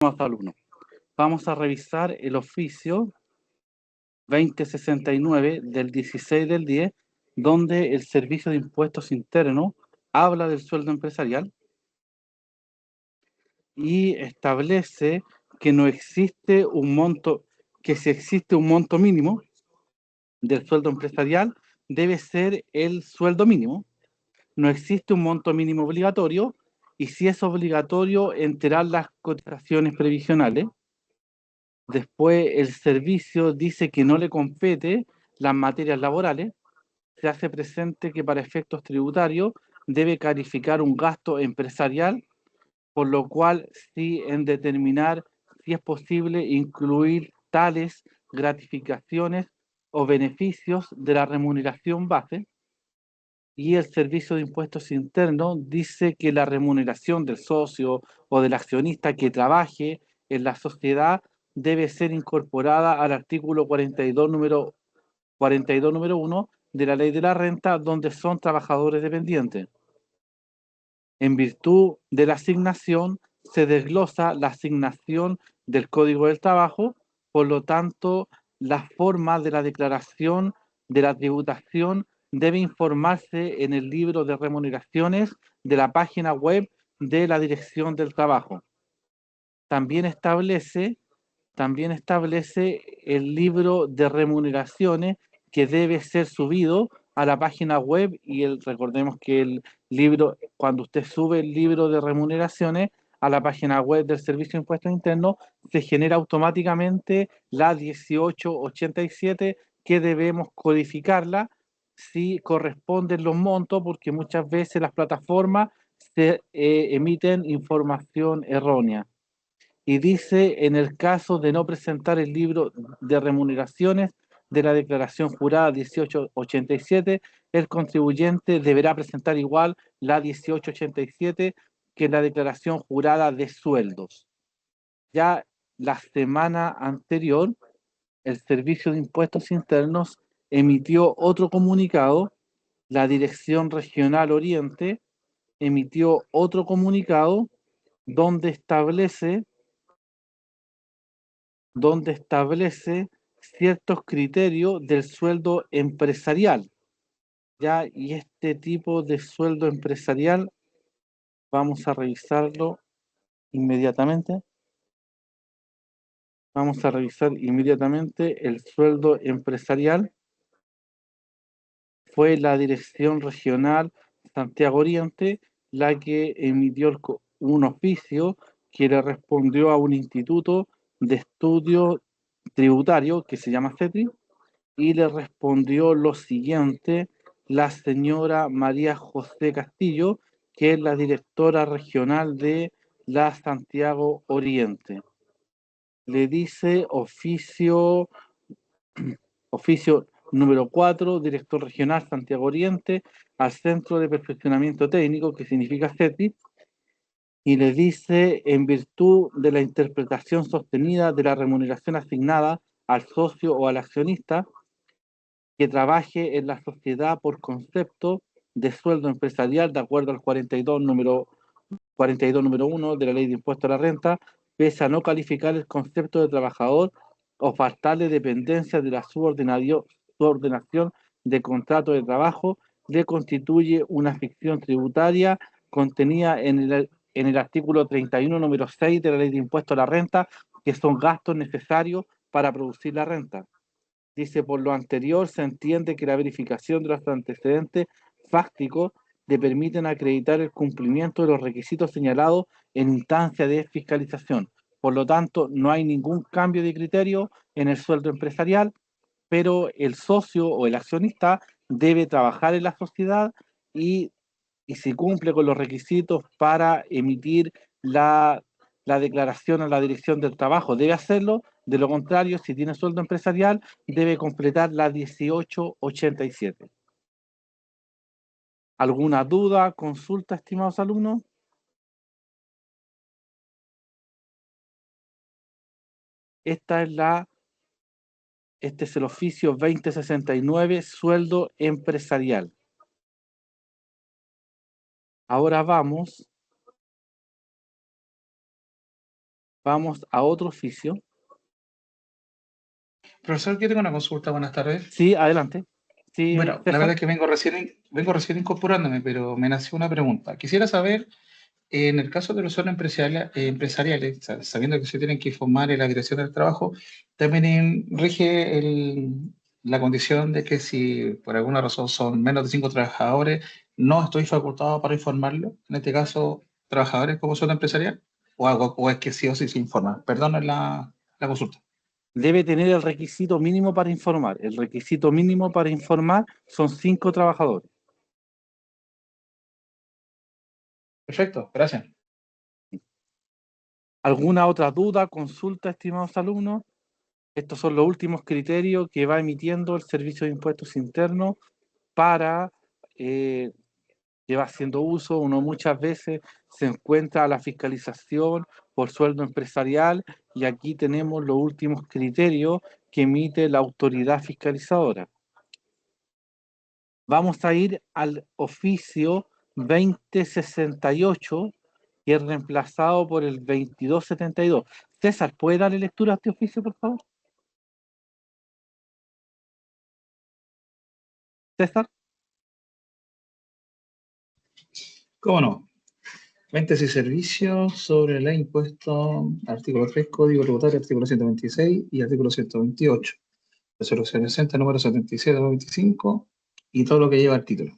Alumnos. Vamos a revisar el oficio 2069 del 16 del 10, donde el Servicio de Impuestos Internos habla del sueldo empresarial y establece que no existe un monto, que si existe un monto mínimo del sueldo empresarial, debe ser el sueldo mínimo. No existe un monto mínimo obligatorio y si es obligatorio enterar las cotizaciones previsionales. Después el servicio dice que no le compete las materias laborales. Se hace presente que para efectos tributarios debe calificar un gasto empresarial, por lo cual sí en determinar si es posible incluir tales gratificaciones o beneficios de la remuneración base. Y el Servicio de Impuestos Internos dice que la remuneración del socio o del accionista que trabaje en la sociedad debe ser incorporada al artículo 42, número 1 de la Ley de la Renta, donde son trabajadores dependientes. En virtud de la asignación, se desglosa la asignación del Código del Trabajo, por lo tanto, la forma de la declaración de la tributación debe informarse en el libro de remuneraciones de la página web de la Dirección del Trabajo. También establece el libro de remuneraciones que debe ser subido a la página web y recordemos que el libro, cuando usted sube el libro de remuneraciones a la página web del Servicio de Impuestos Internos, se genera automáticamente la 1887 que debemos codificarla si corresponden los montos, porque muchas veces las plataformas se emiten información errónea. Y dice, en el caso de no presentar el libro de remuneraciones de la declaración jurada 1887, el contribuyente deberá presentar igual la 1887 que la declaración jurada de sueldos. Ya la semana anterior, el Servicio de Impuestos Internos emitió otro comunicado, la Dirección Regional Oriente emitió otro comunicado donde establece ciertos criterios del sueldo empresarial, ¿ya? Y este tipo de sueldo empresarial vamos a revisarlo inmediatamente. Vamos a revisar inmediatamente el sueldo empresarial. Fue la Dirección Regional Santiago Oriente la que emitió un oficio que le respondió a un instituto de estudio tributario que se llama CETRI, y le respondió lo siguiente la señora María José Castillo, que es la directora regional de la Santiago Oriente. Le dice oficio número 4, director regional Santiago Oriente, al Centro de Perfeccionamiento Técnico, que significa CETI, y le dice, en virtud de la interpretación sostenida de la remuneración asignada al socio o al accionista, que trabaje en la sociedad por concepto de sueldo empresarial de acuerdo al 42 número 1 de la Ley de Impuesto a la Renta, pese a no calificar el concepto de trabajador o faltarle dependencia de la subordinación de contrato de trabajo, le constituye una ficción tributaria contenida en el artículo 31, número 6 de la Ley de Impuesto a la Renta, que son gastos necesarios para producir la renta. Dice, por lo anterior, se entiende que la verificación de los antecedentes fácticos le permiten acreditar el cumplimiento de los requisitos señalados en instancia de fiscalización. Por lo tanto, no hay ningún cambio de criterio en el sueldo empresarial, pero el socio o el accionista debe trabajar en la sociedad y si cumple con los requisitos para emitir la declaración a la Dirección del Trabajo, debe hacerlo. De lo contrario, si tiene sueldo empresarial, debe completar la 1887. ¿Alguna duda, consulta, estimados alumnos? Este es el oficio 2069, sueldo empresarial. Ahora vamos Vamos a otro oficio. Profesor, yo tengo una consulta, buenas tardes. Sí, adelante. Sí, Bueno, la César. verdad es que vengo recién incorporándome, pero me nació una pregunta. Quisiera saber, en el caso de los zonas empresariales, sabiendo que se tienen que informar en la dirección del trabajo, también rige la condición de que si por alguna razón son menos de 5 trabajadores, no estoy facultado para informarlo, en este caso, trabajadores como zona empresarial, o es que sí o sí se informa. Perdón la consulta. Debe tener el requisito mínimo para informar. El requisito mínimo para informar son 5 trabajadores. Perfecto, gracias. ¿Alguna otra duda, consulta, estimados alumnos? Estos son los últimos criterios que va emitiendo el Servicio de Impuestos Internos para que va haciendo uso. Uno muchas veces se encuentra a la fiscalización por sueldo empresarial y aquí tenemos los últimos criterios que emite la autoridad fiscalizadora. Vamos a ir al oficio 2068, que es reemplazado por el 2272. César, ¿puede darle lectura a este oficio, por favor? César. ¿Cómo no? Ventas y servicios sobre el impuesto, artículo 3, Código Tributario, artículo 126 y artículo 128. Resolución 60, número 77 de 2025 y todo lo que lleva el título.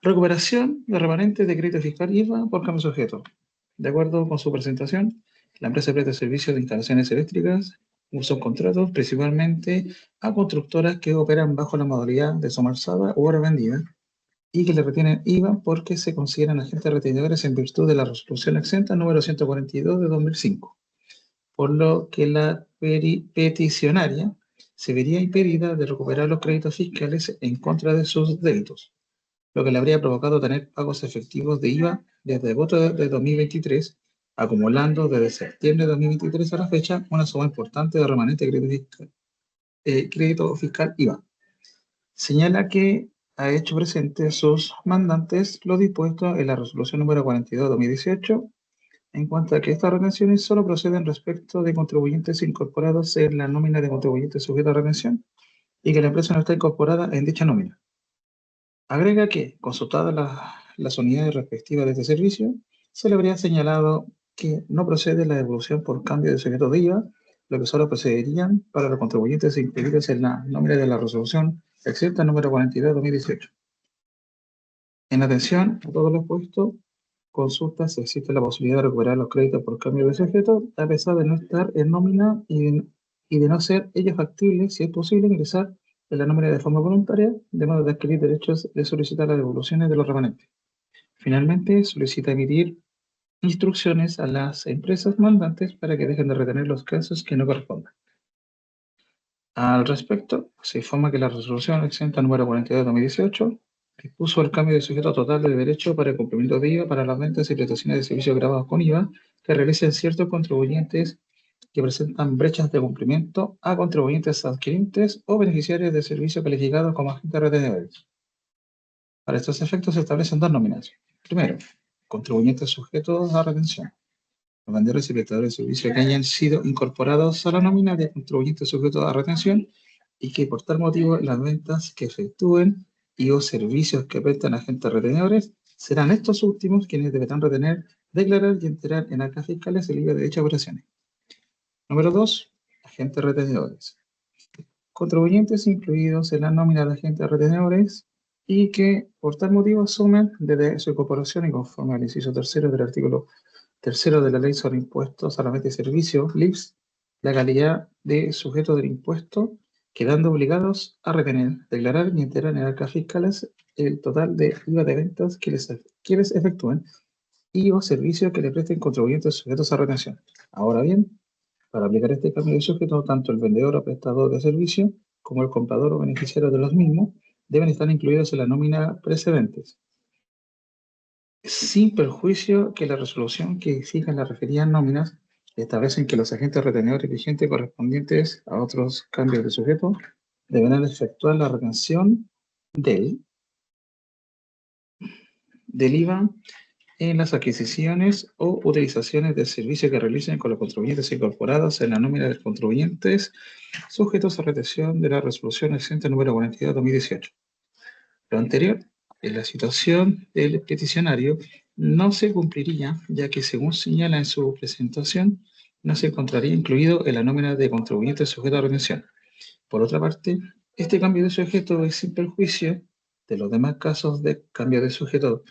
Recuperación de remanentes de crédito fiscal IVA por cambio sujeto. De acuerdo con su presentación, la empresa presta servicios de instalaciones eléctricas, usa contratos principalmente a constructoras que operan bajo la modalidad de somarzada u hora vendida y que le retienen IVA porque se consideran agentes retenedores en virtud de la resolución exenta número 142 de 2005, por lo que la peticionaria se vería impedida de recuperar los créditos fiscales en contra de sus débitos, lo que le habría provocado tener pagos efectivos de IVA desde agosto de 2023, acumulando desde septiembre de 2023 a la fecha una suma importante de remanente de crédito fiscal IVA. Señala que ha hecho presente a sus mandantes lo dispuesto en la resolución número 42 de 2018, en cuanto a que estas retenciones solo proceden respecto de contribuyentes incorporados en la nómina de contribuyentes sujetos a retención y que la empresa no está incorporada en dicha nómina. Agrega que, consultadas las unidades respectivas de este servicio, se le habría señalado que no procede la devolución por cambio de sujeto de IVA, lo que solo procederían para los contribuyentes inscritos en la nómina de la resolución exenta número 42 de 2018. En atención a todo lo expuesto, consulta si existe la posibilidad de recuperar los créditos por cambio de sujeto, a pesar de no estar en nómina y de no ser ello factible, si es posible, ingresar en la nómina de forma voluntaria, de modo de adquirir derechos de solicitar las devoluciones de los remanentes. Finalmente, solicita emitir instrucciones a las empresas mandantes para que dejen de retener los casos que no correspondan. Al respecto, se informa que la resolución exenta número 42 de 2018 dispuso el cambio de sujeto total de derecho para el cumplimiento de IVA para las ventas y prestaciones de servicios grabados con IVA que realicen ciertos contribuyentes que presentan brechas de cumplimiento a contribuyentes adquirentes o beneficiarios de servicios calificados como agentes retenedores. Para estos efectos se establecen dos nóminas. Primero, contribuyentes sujetos a retención. Los vendedores y prestadores de servicios que hayan sido incorporados a la nómina de contribuyentes sujetos a retención y que por tal motivo las ventas que efectúen y o servicios que prestan agentes retenedores serán estos últimos quienes deberán retener, declarar y enterar en actas fiscales el IVA de dichas operaciones. Número 2. Agentes retenedores. Contribuyentes incluidos en la nómina de agentes retenedores y que por tal motivo asumen desde su incorporación y conforme al inciso tercero del artículo tercero de la Ley sobre Impuestos a la Venta y Servicios, LIPS, la calidad de sujeto del impuesto, quedando obligados a retener, declarar y enterar en arcas fiscales el total de IVA de ventas que les efectúen y o servicios que le presten contribuyentes sujetos a retención. Ahora bien, para aplicar este cambio de sujeto, tanto el vendedor o prestador de servicio como el comprador o beneficiario de los mismos deben estar incluidos en la nómina precedentes, sin perjuicio que la resolución que exijan las referidas nóminas establecen que los agentes retenedores vigentes correspondientes a otros cambios de sujeto deberán efectuar la retención del IVA en las adquisiciones o utilizaciones de servicios que realicen con los contribuyentes incorporados en la nómina de los contribuyentes sujetos a retención de la resolución exenta número 42/2018. Lo anterior, en la situación del peticionario, no se cumpliría, ya que según señala en su presentación, no se encontraría incluido en la nómina de contribuyentes sujetos a retención. Por otra parte, este cambio de sujeto es sin perjuicio de los demás casos de cambio de sujeto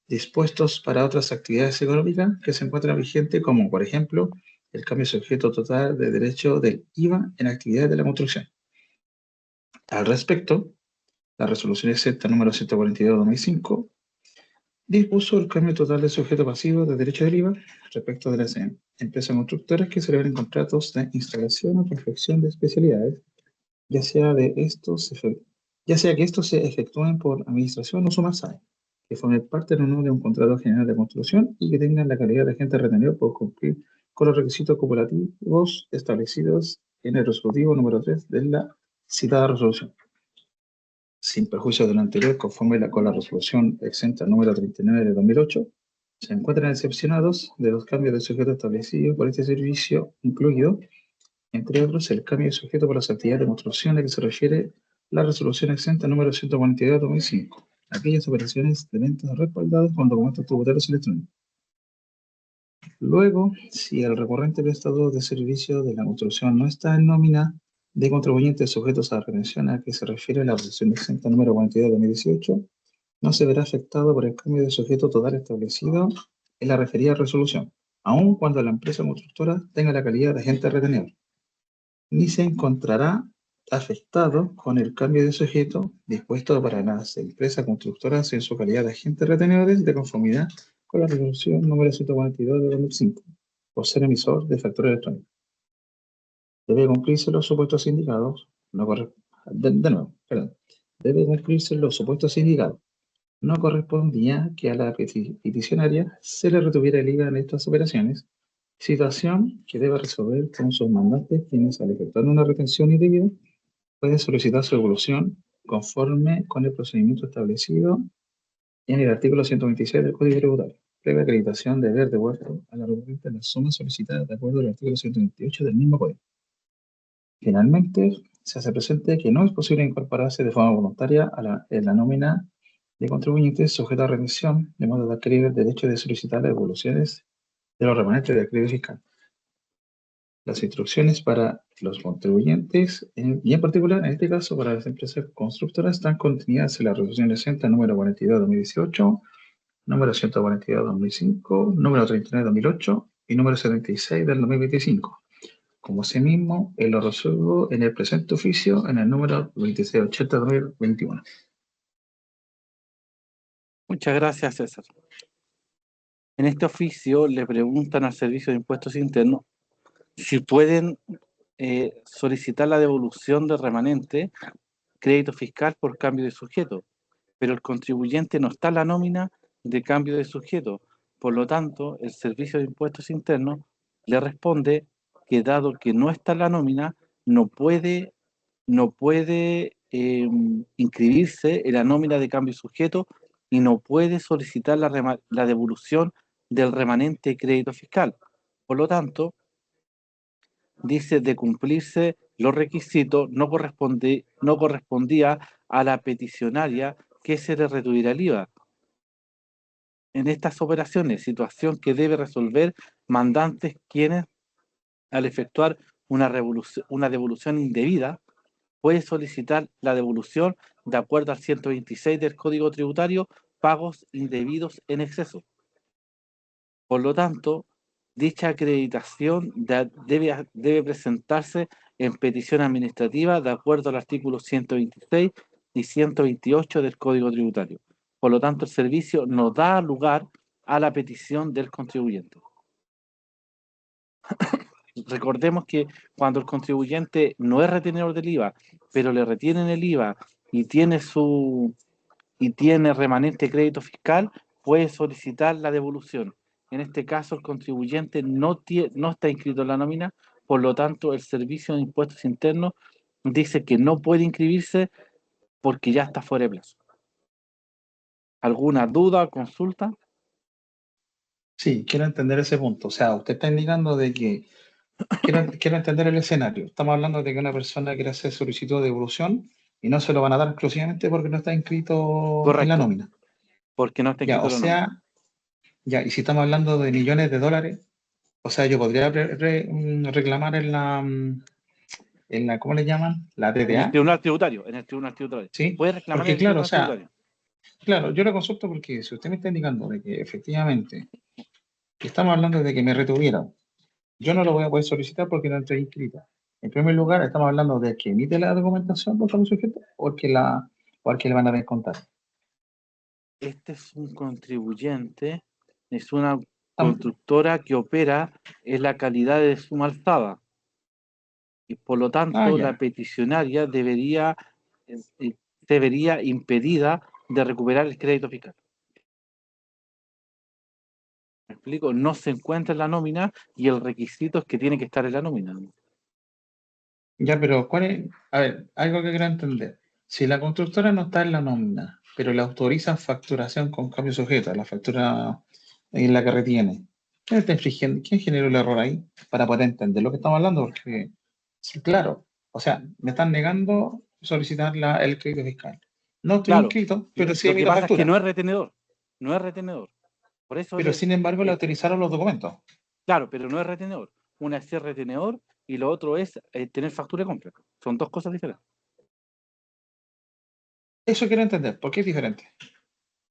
dispuestos para otras actividades económicas que se encuentran vigentes, como por ejemplo el cambio de sujeto total de derecho del IVA en actividades de la construcción. Al respecto, la resolución exenta número 142/2005 dispuso el cambio total de sujeto pasivo de derecho del IVA respecto de las empresas constructoras que celebren contratos de instalación o confección de especialidades, ya sea que estos se efectúen por administración o sumarsal, que formen parte o no de un contrato general de construcción y que tengan la calidad de agente retenido por cumplir con los requisitos acumulativos establecidos en el resolutivo número 3 de la citada resolución. Sin perjuicio de lo anterior, conforme con la resolución exenta número 39 de 2008, se encuentran excepcionados de los cambios de sujeto establecidos por este servicio, incluido, entre otros, el cambio de sujeto por las actividades de construcción a que se refiere la resolución exenta número 142 de 2005, aquellas operaciones de ventas respaldadas con documentos tributarios electrónicos. Luego, si el recurrente prestador de servicio de la construcción no está en nómina de contribuyentes sujetos a la retención a que se refiere la resolución exenta número 42 de 2018, no se verá afectado por el cambio de sujeto total establecido en la referida resolución, aun cuando la empresa constructora tenga la calidad de agente retenedor, ni se encontrará afectado con el cambio de sujeto dispuesto para las empresas constructoras en su calidad de agentes retenedores de conformidad con la resolución número 142 de 2005, por ser emisor de factura electrónica. Debe cumplirse los supuestos indicados, debe cumplirse los supuestos indicados. No correspondía que a la peticionaria se le retuviera el IVA en estas operaciones, situación que debe resolver con sus mandantes, quienes al efectuar una retención indebida pueden solicitar su devolución conforme con el procedimiento establecido en el artículo 126 del Código Tributario, previa acreditación de haber devuelto a la requerente la suma solicitada de acuerdo al artículo 128 del mismo Código. Finalmente, se hace presente que no es posible incorporarse de forma voluntaria en la nómina de contribuyentes sujeta a remisión, de modo de adquirir el derecho de solicitar las devoluciones de los remanentes del crédito fiscal. Las instrucciones para los contribuyentes, y en particular, en este caso, para las empresas constructoras, están contenidas en la resolución exenta número 42 de 2018, número 142 de 2005, número 39 de 2008 y número 76 del 2025. Como asimismo, lo resuelvo en el presente oficio en el número 2680 de 2021. Muchas gracias, César. En este oficio le preguntan al Servicio de Impuestos Internos si pueden solicitar la devolución del remanente crédito fiscal por cambio de sujeto, pero el contribuyente no está en la nómina de cambio de sujeto. Por lo tanto, el Servicio de Impuestos Internos le responde que dado que no está en la nómina, no puede inscribirse en la nómina de cambio de sujeto y no puede solicitar la devolución del remanente crédito fiscal. Por lo tanto, dice de cumplirse los requisitos, no correspondía a la peticionaria que se le retuviera el IVA. En estas operaciones, situación que debe resolver mandantes quienes, al efectuar una devolución indebida, puede solicitar la devolución de acuerdo al 126 del Código Tributario, pagos indebidos en exceso. Por lo tanto, dicha acreditación debe presentarse en petición administrativa de acuerdo al artículo 126 y 128 del Código Tributario. Por lo tanto, el servicio no da lugar a la petición del contribuyente. Recordemos que cuando el contribuyente no es retenedor del IVA, pero le retienen el IVA y tiene remanente crédito fiscal, puede solicitar la devolución. En este caso, el contribuyente no está inscrito en la nómina, por lo tanto, el Servicio de Impuestos Internos dice que no puede inscribirse porque ya está fuera de plazo. ¿Alguna duda o consulta? Sí, quiero entender ese punto. O sea, usted está indicando de que quiero entender el escenario. Estamos hablando de que una persona quiere hacer solicitud de devolución y no se lo van a dar exclusivamente porque no está inscrito en la Correcto, nómina. porque no está Ya, inscrito o en la nómina. sea, ya, y si estamos hablando de millones de dólares, o sea, yo podría reclamar ¿cómo le llaman? La En el TDA, tribunal tributario, en el tribunal tributario. ¿sí? Puede reclamar en Porque el claro, o tribunal sea, tributario. claro, yo lo consulto porque si usted me está indicando de que efectivamente estamos hablando de que me retuvieron, yo no lo voy a poder solicitar porque no estoy inscrita. En primer lugar, estamos hablando de que emite la documentación por cambio sujeto o al que le van a descontar. Este es un contribuyente, es una Tam- constructora que opera en la calidad de suma alzada y por lo tanto la ya. peticionaria se vería impedida de recuperar el crédito fiscal. ¿Me explico? No se encuentra en la nómina y el requisito es que tiene que estar en la nómina. Ya, pero ¿cuál es? A ver, algo que quiero entender. Si la constructora no está en la nómina, pero le autorizan facturación con cambio sujeto, la factura en la que retiene, ¿quién está infringiendo? ¿Quién generó el error ahí? Para poder entender lo que estamos hablando, porque, sí, claro, o sea, me están negando solicitar el crédito fiscal. No estoy Claro, inscrito, pero sí lo que emito pasa es que factura. no es retenedor, no es retenedor. Por eso Pero sin embargo le autorizaron los documentos. claro, pero no es retenedor. Una es ser retenedor y lo otro es tener factura de compra. Son dos cosas diferentes. Eso quiero entender, ¿por qué es diferente?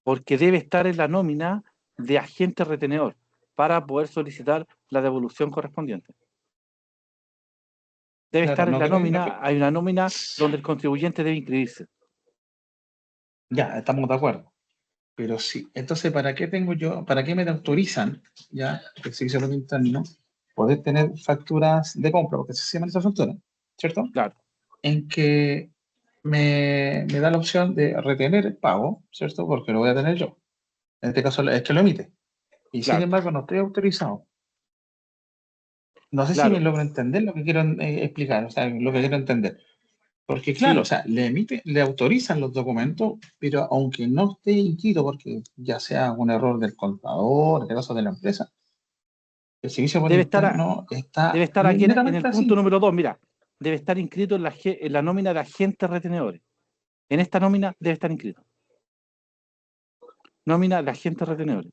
Porque debe estar en la nómina de agente retenedor para poder solicitar la devolución correspondiente. Debe Claro, estar en no la quiero, nómina, hay una nómina donde el contribuyente debe inscribirse. ya, estamos de acuerdo. Pero sí, entonces, ¿para qué tengo yo, para qué me autorizan, ya, el servicio de interno, poder tener facturas de compra, porque se llaman esas facturas, ¿cierto? Claro, En que me da la opción de retener el pago, ¿cierto? Porque lo voy a tener yo. En este caso es que lo emite. Y sin claro, embargo, no estoy autorizado. No sé si me claro. logro entender lo que quiero explicar, o sea, lo que quiero entender. Porque claro, o Sí, sea, le autorizan los documentos, pero aunque no esté inscrito, porque ya sea un error del contador, en este caso de la empresa, el servicio por debe estar, interno debe está estar aquí en el netamente punto así. número 2. Mira, debe estar inscrito en la nómina de agentes retenedores. En esta nómina debe estar inscrito. Nómina de agentes retenedores.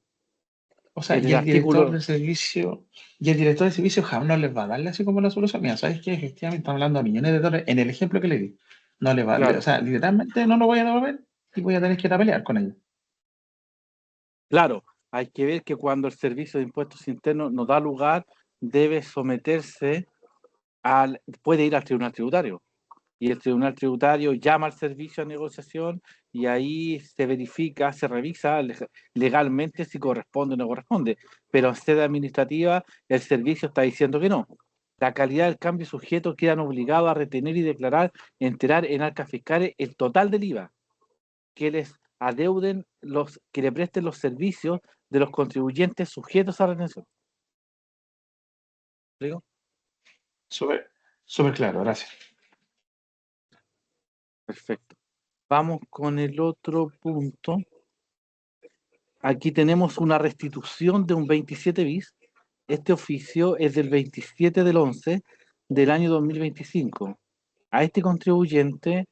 O sea, En el artículo, y el director de servicio jamás no les va a darle así como la solución. Mira, ¿sabes qué? Efectivamente estamos hablando de millones de dólares en el ejemplo que le di. No le va, o claro, sea, literalmente no lo voy a devolver y voy a tener que ir a pelear con ellos. claro, hay que ver que cuando el Servicio de Impuestos Internos nos da lugar, debe someterse puede ir al Tribunal Tributario. Y el Tribunal Tributario llama al servicio a negociación y ahí se verifica, se revisa legalmente si corresponde o no corresponde. Pero en sede administrativa, el servicio está diciendo que no. La calidad del cambio sujeto quedan obligados a retener y declarar, enterar en arcas fiscales el total del IVA que les adeuden que le presten los servicios de los contribuyentes sujetos a retención. ¿Explico? Súper, súper claro, gracias. Perfecto. Vamos con el otro punto. Aquí tenemos una restitución de un 27 bis. Este oficio es del 27 del 11 del año 2025. A este contribuyente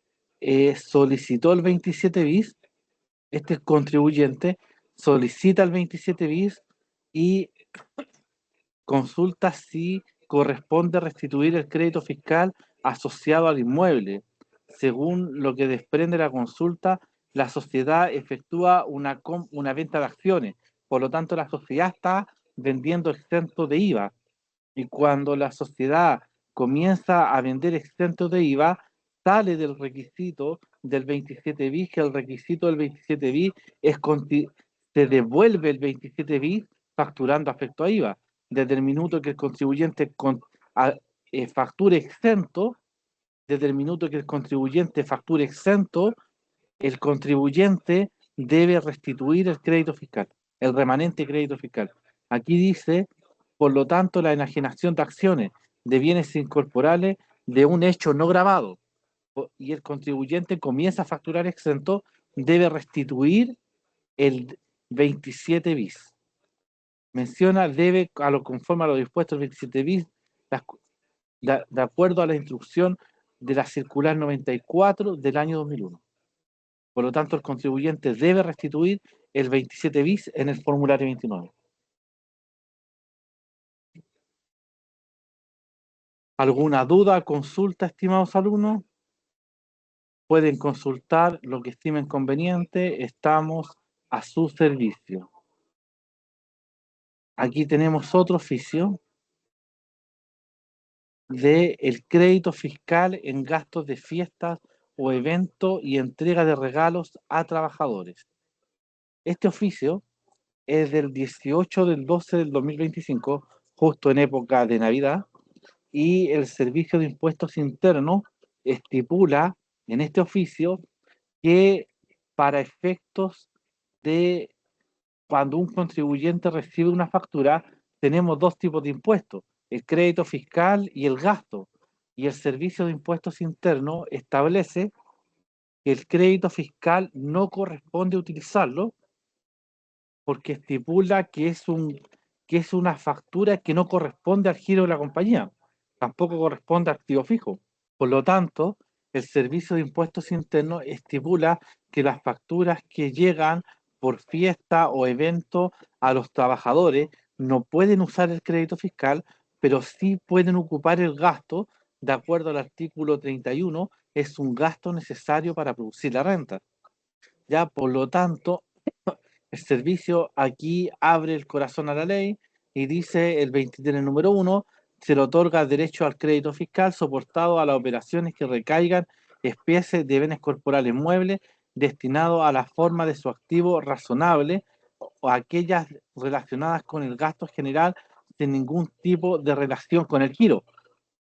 solicitó el 27 bis. Este contribuyente solicita el 27 bis y consulta si corresponde restituir el crédito fiscal asociado al inmueble. Según lo que desprende la consulta, la sociedad efectúa una venta de acciones, por lo tanto la sociedad está vendiendo exento de IVA. Y cuando la sociedad comienza a vender exentos de IVA, sale del requisito del 27 bis, que el requisito del 27 bis es se devuelve el 27 bis facturando afecto a IVA. Desde el minuto que el contribuyente facture exento, desde el minuto que el contribuyente facture exento, el contribuyente debe restituir el crédito fiscal, el remanente crédito fiscal. Aquí dice, por lo tanto, la enajenación de acciones de bienes incorporables de un hecho no grabado y el contribuyente comienza a facturar exento, debe restituir el 27 bis. Menciona, debe, conforme a lo dispuesto el 27 bis, de acuerdo a la instrucción de la circular 94 del año 2001. Por lo tanto, el contribuyente debe restituir el 27 bis en el formulario 29. ¿Alguna duda, consulta, estimados alumnos? Pueden consultar lo que estimen conveniente, estamos a su servicio. Aquí tenemos otro oficio de el crédito fiscal en gastos de fiestas o eventos y entrega de regalos a trabajadores. Este oficio es del 18 del 12 del 2025, justo en época de Navidad, y el Servicio de Impuestos Internos estipula en este oficio que para efectos de cuando un contribuyente recibe una factura, tenemos dos tipos de impuestos, el crédito fiscal y el gasto. Y el Servicio de Impuestos Internos establece que el crédito fiscal no corresponde utilizarlo porque estipula que es una factura que no corresponde al giro de la compañía, tampoco corresponde a activo fijo. Por lo tanto, el Servicio de Impuestos Internos estipula que las facturas que llegan por fiesta o evento a los trabajadores no pueden usar el crédito fiscal, pero sí pueden ocupar el gasto, de acuerdo al artículo 31, es un gasto necesario para producir la renta. Ya, por lo tanto, el servicio aquí abre el corazón a la ley y dice el 23 número 1, se le otorga derecho al crédito fiscal soportado a las operaciones que recaigan especies de bienes corporales muebles destinados a la forma de su activo razonable o aquellas relacionadas con el gasto general sin ningún tipo de relación con el giro.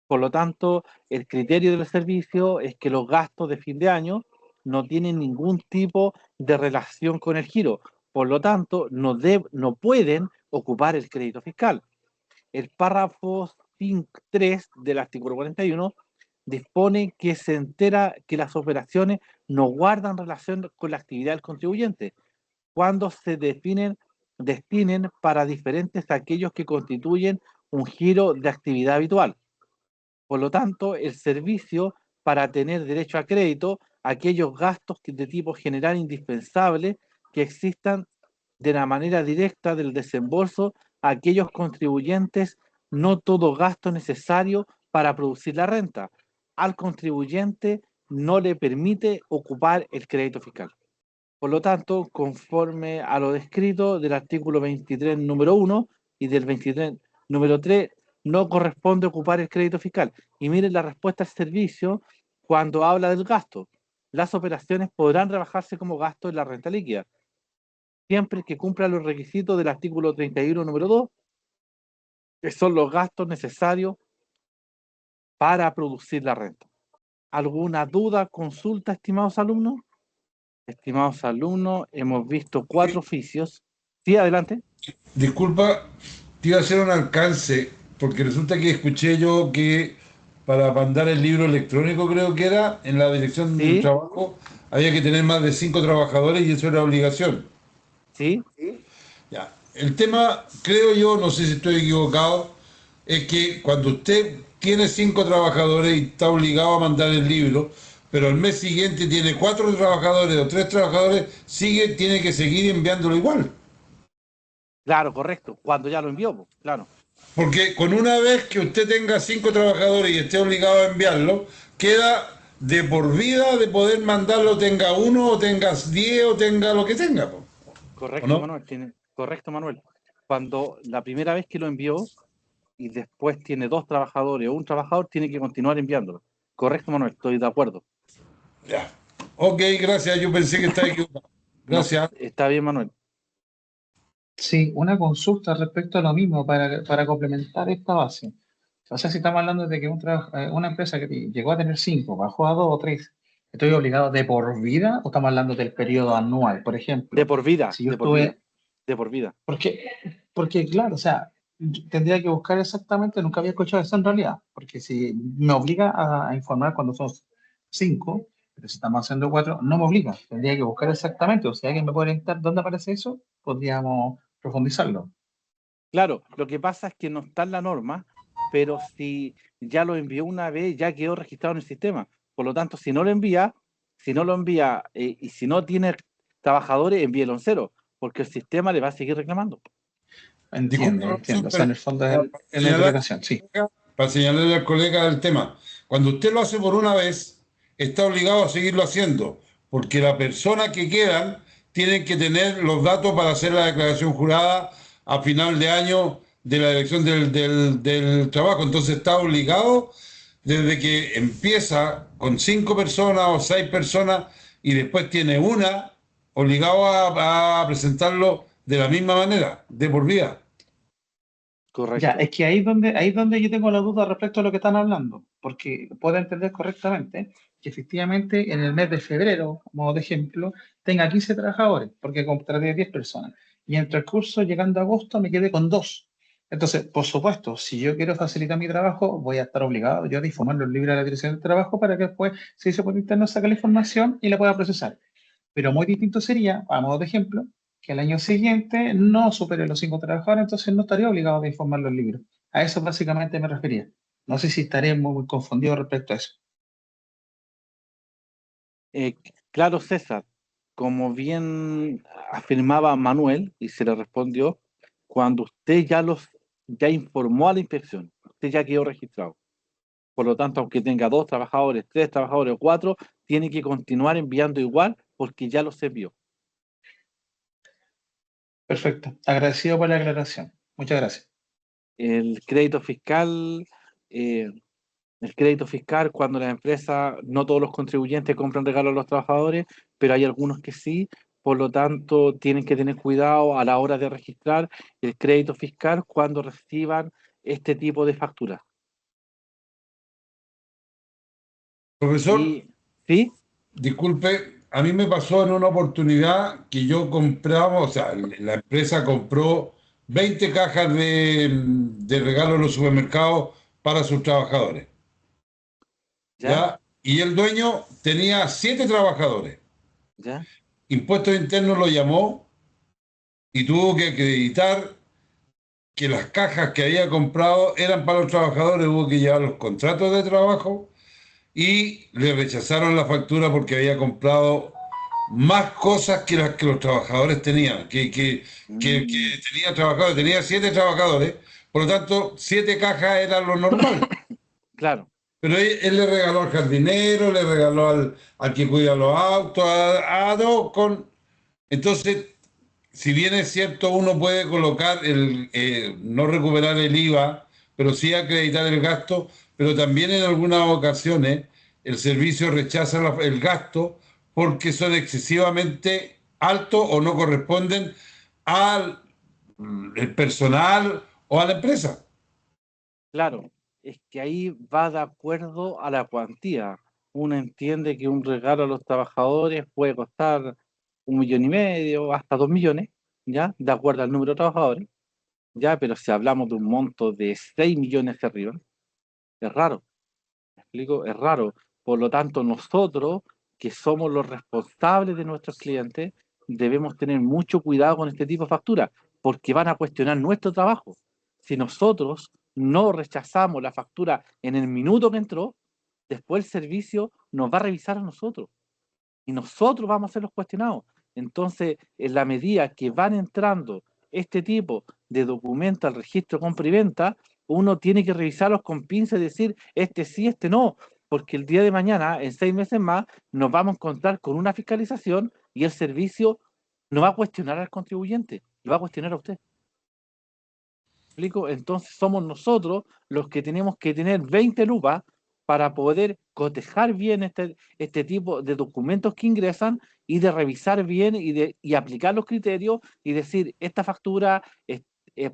Por lo tanto, el criterio del servicio es que los gastos de fin de año no tienen ningún tipo de relación con el giro. Por lo tanto, no pueden ocupar el crédito fiscal. El párrafo 3 del artículo 41 dispone que se entera que las operaciones no guardan relación con la actividad del contribuyente cuando se destinen para diferentes aquellos que constituyen un giro de actividad habitual. Por lo tanto, el servicio, para tener derecho a crédito, aquellos gastos de tipo general indispensable que existan de la manera directa del desembolso a aquellos contribuyentes, no todo gasto necesario para producir la renta. Al contribuyente no le permite ocupar el crédito fiscal. Por lo tanto, conforme a lo descrito del artículo 23, número 1 y del 23, número 3, no corresponde ocupar el crédito fiscal. Y miren la respuesta al servicio cuando habla del gasto. Las operaciones podrán rebajarse como gasto en la renta líquida, siempre que cumplan los requisitos del artículo 31, número 2, que son los gastos necesarios para producir la renta. ¿Alguna duda, consulta, estimados alumnos? Estimados alumnos, hemos visto 4 oficios. Sí, adelante. Disculpa, te iba a hacer un alcance, porque resulta que escuché yo que para mandar el libro electrónico, creo que era, en la dirección del Sí, trabajo, había que tener más de 5 trabajadores y eso era obligación. sí, Ya. El tema, creo yo, no sé si estoy equivocado, es que cuando usted tiene 5 trabajadores y está obligado a mandar el libro, pero el mes siguiente tiene 4 trabajadores o 3 trabajadores, tiene que seguir enviándolo igual. claro, correcto. Cuando ya lo envió, pues, claro. Porque con una vez que usted tenga 5 trabajadores y esté obligado a enviarlo, queda de por vida de poder mandarlo, tenga uno o tengas 10 o tenga lo que tenga, po. ¿O Correcto, no? Manuel. Correcto, Manuel. Cuando la primera vez que lo envió y después tiene 2 trabajadores o un trabajador, tiene que continuar enviándolo. Correcto, Manuel. Estoy de acuerdo. Ya. Ok, gracias. Yo pensé que estaba equivocado. No, Gracias. está bien, Manuel. Sí, una consulta respecto a lo mismo para complementar esta base. O sea, si estamos hablando de que una empresa que llegó a tener cinco, bajó a dos o tres, ¿estoy obligado de por vida o estamos hablando del periodo anual? Por De ejemplo, por vida, si yo de por vida, estuve, de por vida. porque, porque claro, o sea, yo tendría que buscar exactamente, nunca había escuchado eso en realidad, porque si me obliga a informar cuando son cinco, pero si estamos haciendo cuatro, no me obliga, tendría que buscar exactamente, o sea, ¿alguien me puede orientar dónde aparece eso? Podríamos profundizarlo. Claro, lo que pasa es que no está en la norma, pero si ya lo envió una vez, ya quedó registrado en el sistema. Por lo tanto, si no lo envía y si no tiene trabajadores, envíelo en cero, porque el sistema le va a seguir reclamando. Disculpe, Entiendo, profesor, entiendo. O sea, pero en el fondo es para es la señalar, interpretación, sí. para señalarle al colega el tema, cuando usted lo hace por una vez, está obligado a seguirlo haciendo, porque la persona que quedan tienen que tener los datos para hacer la declaración jurada a final de año de la elección del trabajo. Entonces está obligado desde que empieza con 5 personas o 6 personas y después tiene una, obligado a presentarlo de la misma manera, de por vida. Ya, Correcto. es que ahí es donde yo tengo la duda respecto a lo que están hablando, porque puedo entender correctamente que efectivamente en el mes de febrero, como de ejemplo, tenga 15 trabajadores, porque contraté 10 personas, y en el transcurso, llegando a agosto, me quedé con 2. Entonces, por supuesto, si yo quiero facilitar mi trabajo, voy a estar obligado yo a informar los libros de la Dirección del Trabajo para que después, si hizo por interno, saque la información y la pueda procesar. Pero muy distinto sería, a modo de ejemplo, que el año siguiente no supere los 5 trabajadores, entonces no estaría obligado a informar los libros. A eso básicamente me refería. No sé si estaré muy confundido respecto a eso. Claro, César, como bien afirmaba Manuel, y se le respondió, cuando usted ya informó a la inspección, usted ya quedó registrado. Por lo tanto, aunque tenga 2 trabajadores, 3 trabajadores o 4, tiene que continuar enviando igual porque ya los envió. Perfecto. Agradecido por la aclaración. Muchas gracias. El crédito fiscal, eh, el crédito fiscal, cuando la empresa, no todos los contribuyentes compran regalos a los trabajadores, pero hay algunos que sí, por lo tanto, tienen que tener cuidado a la hora de registrar el crédito fiscal cuando reciban este tipo de facturas. Profesor, Y sí, disculpe, a mí me pasó en una oportunidad que yo compraba, o sea, la empresa compró 20 cajas de regalo en los supermercados para sus trabajadores, ya, ¿ya? Y el dueño tenía 7 trabajadores. ya, Impuestos Internos lo llamó y tuvo que acreditar que las cajas que había comprado eran para los trabajadores, hubo que llevar los contratos de trabajo y le rechazaron la factura porque había comprado más cosas que las que los trabajadores tenían, que mm, tenía trabajadores, tenía 7 trabajadores, por lo tanto, 7 cajas era lo normal. claro, Pero él le regaló al jardinero, le regaló al que cuida los autos, a dos con... Entonces, si bien es cierto, uno puede colocar no recuperar el IVA, pero sí acreditar el gasto, pero también en algunas ocasiones el servicio rechaza el gasto porque son excesivamente altos o no corresponden al el personal o a la empresa. claro. Es que ahí va de acuerdo a la cuantía. Uno entiende que un regalo a los trabajadores puede costar 1,5 millones, hasta 2 millones, ¿ya? De acuerdo al número de trabajadores, ¿ya? Pero si hablamos de un monto de 6 millones hacia arriba, es raro, ¿me explico? Es raro. Por lo tanto, nosotros, que somos los responsables de nuestros clientes, debemos tener mucho cuidado con este tipo de facturas, porque van a cuestionar nuestro trabajo. Si nosotros no rechazamos la factura en el minuto que entró, después el servicio nos va a revisar a nosotros y nosotros vamos a ser los cuestionados. Entonces, en la medida que van entrando este tipo de documentos al registro de compra y venta, uno tiene que revisarlos con pinza y decir, este sí, este no, porque el día de mañana, en 6 meses más, nos vamos a encontrar con una fiscalización y el servicio no va a cuestionar al contribuyente, lo va a cuestionar a usted. ¿Explico? Entonces somos nosotros los que tenemos que tener 20 lupas para poder cotejar bien este tipo de documentos que ingresan y de revisar bien y aplicar los criterios y decir, esta factura es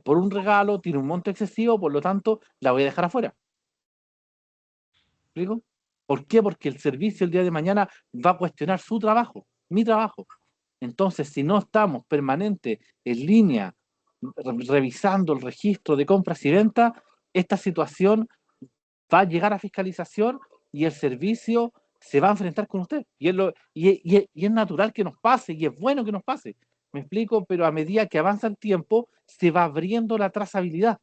por un regalo, tiene un monto excesivo, por lo tanto, la voy a dejar afuera. ¿Explico? ¿Por qué? Porque el servicio el día de mañana va a cuestionar su trabajo, mi trabajo. Entonces, si no estamos permanente en línea revisando el registro de compras y ventas, esta situación va a llegar a fiscalización y el servicio se va a enfrentar con usted. Y es natural que nos pase y es bueno que nos pase. ¿Me explico? Pero a medida que avanza el tiempo, se va abriendo la trazabilidad.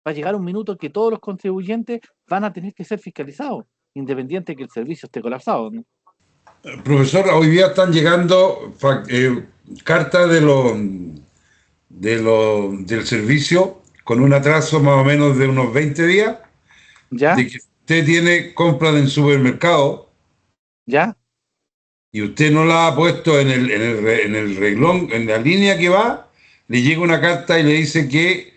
Va a llegar un minuto que todos los contribuyentes van a tener que ser fiscalizados, independiente que el servicio esté colapsado, ¿no? Profesor, hoy día están llegando cartas del servicio con un atraso más o menos de unos 20 días, ¿Ya? de que usted tiene compras en supermercado ¿Ya? y usted no la ha puesto en el reglón, en la línea que va, le llega una carta y le dice que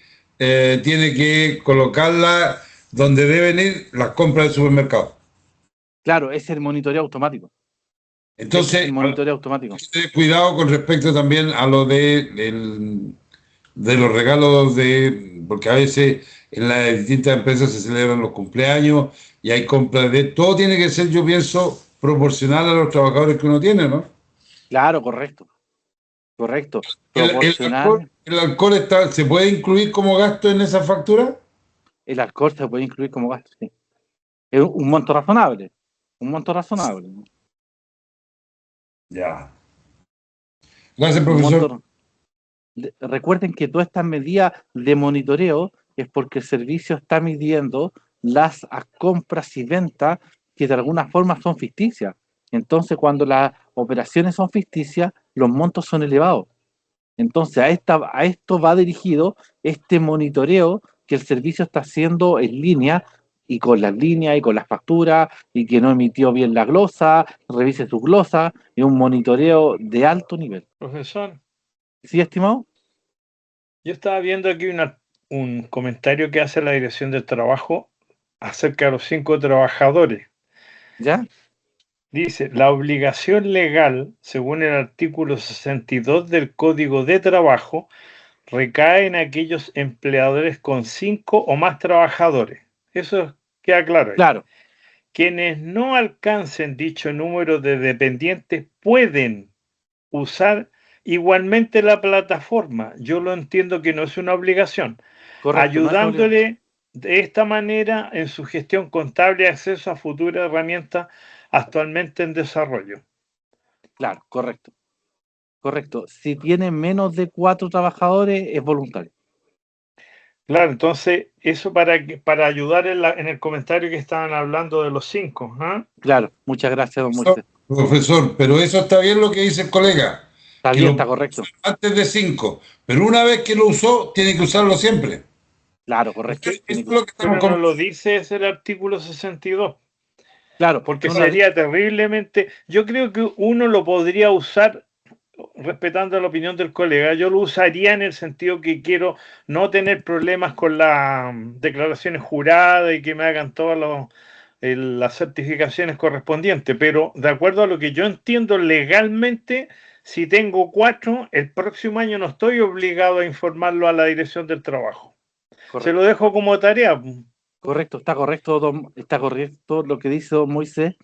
tiene que colocarla donde deben ir las compras del supermercado. Claro, es el monitoreo automático. Ese es el Entonces, monitoreo automático. cuidado con respecto también a lo de los regalos porque a veces en las distintas empresas se celebran los cumpleaños y hay compras todo tiene que ser, yo pienso, proporcional a los trabajadores que uno tiene, ¿no? Claro, correcto. Correcto. El Proporcional. el alcohol ¿se puede incluir como gasto en esa factura? El alcohol se puede incluir como gasto, sí. Es un monto razonable. Un monto razonable, ¿no? Ya. Gracias, Un profesor. monto. Recuerden que todas estas medidas de monitoreo es porque el servicio está midiendo las compras y ventas que de alguna forma son ficticias. Entonces, cuando las operaciones son ficticias, los montos son elevados. Entonces, a esto va dirigido este monitoreo que el servicio está haciendo en línea y con las líneas y con las facturas y que no emitió bien la glosa, revise su glosa, es un monitoreo de alto nivel. Profesor, ¿Sí, estimado? yo estaba viendo aquí un comentario que hace la Dirección del Trabajo acerca de los 5 trabajadores. ¿Ya? Dice, la obligación legal, según el artículo 62 del Código de Trabajo, recae en aquellos empleadores con 5 o más trabajadores. Eso queda claro ahí. Claro, Quienes no alcancen dicho número de dependientes pueden usar igualmente la plataforma. Yo lo entiendo que no es una obligación, correcto, no es obligación. ayudándole de esta manera en su gestión contable y acceso a futuras herramientas actualmente en desarrollo. Claro, correcto. Correcto. Si tiene menos de 4 trabajadores, es voluntario. Claro, entonces eso para ayudar en el comentario que estaban hablando de los 5. ¿Ah? Claro, muchas gracias, don Moisés. Profesor, pero eso está bien lo que dice el colega, Está que bien, lo está puede correcto. usar antes de 5, pero una vez que lo usó, tiene que usarlo siempre. Claro, correcto. Eso Tiene es que- lo que estamos Pero no lo dice ese el artículo 62. Claro, Porque no lo- sería terriblemente. Yo creo que uno lo podría usar, respetando la opinión del colega, yo lo usaría en el sentido que quiero no tener problemas con las declaraciones juradas y que me hagan todas las certificaciones correspondientes. Pero de acuerdo a lo que yo entiendo legalmente, si tengo 4, el próximo año no estoy obligado a informarlo a la Dirección del Trabajo. Se correcto, lo dejo como tarea. correcto, está correcto lo que dice don Moisés.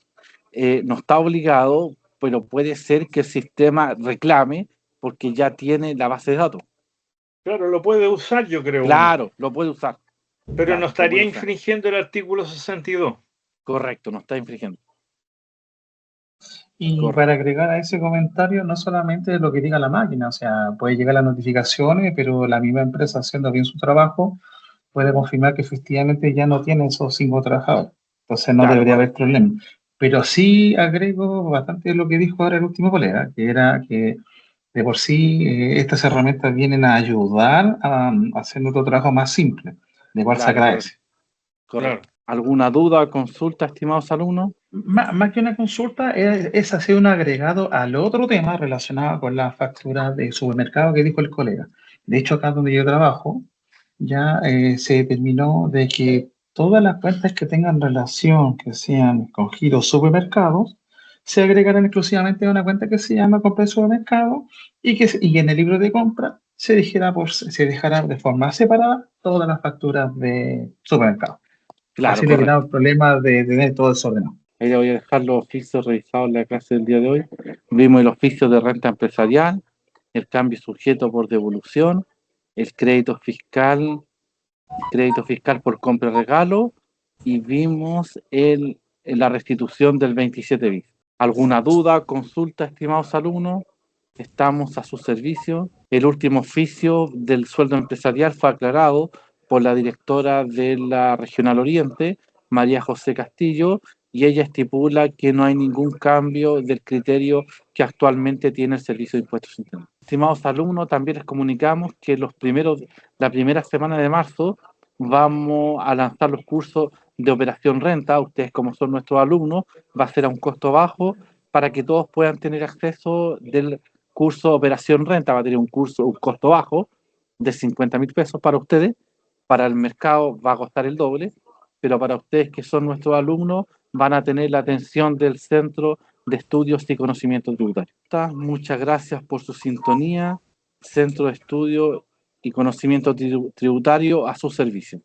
No está obligado, pero puede ser que el sistema reclame porque ya tiene la base de datos. Claro, lo puede usar, yo creo uno. Claro, lo puede usar. Pero Claro, no lo estaría puede usar. infringiendo el artículo 62. Correcto, no está infringiendo. Y Correcto. para agregar a ese comentario, no solamente lo que diga la máquina, o sea, puede llegar las notificaciones, pero la misma empresa haciendo bien su trabajo puede confirmar que efectivamente ya no tiene esos 5 trabajadores. Entonces no Claro, debería haber correcto. problema. Pero sí agrego bastante de lo que dijo ahora el último colega, que era que de por sí estas herramientas vienen a ayudar a hacer nuestro trabajo más simple, de cual se Claro, agradece. correcto. ¿Alguna duda o consulta, estimados alumnos? Más que una consulta, es hacer un agregado al otro tema relacionado con la factura de supermercado que dijo el colega. De hecho, acá donde yo trabajo, ya se determinó de que todas las cuentas que tengan relación, que sean con giros supermercados, se agregarán exclusivamente a una cuenta que se llama compra de supermercado y en el libro de compra se dejará de forma separada todas las facturas de supermercado. Claro, Así le correcto. evitamos el problema de tener todo desordenado. Ahí le voy a dejar los oficios revisados en la clase del día de hoy. Vimos el oficio de renta empresarial, el cambio sujeto por devolución, el crédito fiscal por compra y regalo, y vimos la restitución del 27 bis. ¿Alguna duda, consulta, estimados alumnos? Estamos a su servicio. El último oficio del sueldo empresarial fue aclarado por la directora de la Regional Oriente, María José Castillo, y ella estipula que no hay ningún cambio del criterio que actualmente tiene el Servicio de Impuestos Internos. Estimados alumnos, también les comunicamos que la primera semana de marzo vamos a lanzar los cursos de Operación Renta. Ustedes, como son nuestros alumnos, va a ser a un costo bajo para que todos puedan tener acceso del curso Operación Renta. Va a tener un costo bajo de 50.000 pesos para ustedes. Para el mercado va a costar el doble, pero para ustedes que son nuestros alumnos van a tener la atención del Centro de Estudios y Conocimiento Tributario. Muchas gracias por su sintonía. Centro de Estudio y Conocimiento Tributario a su servicio.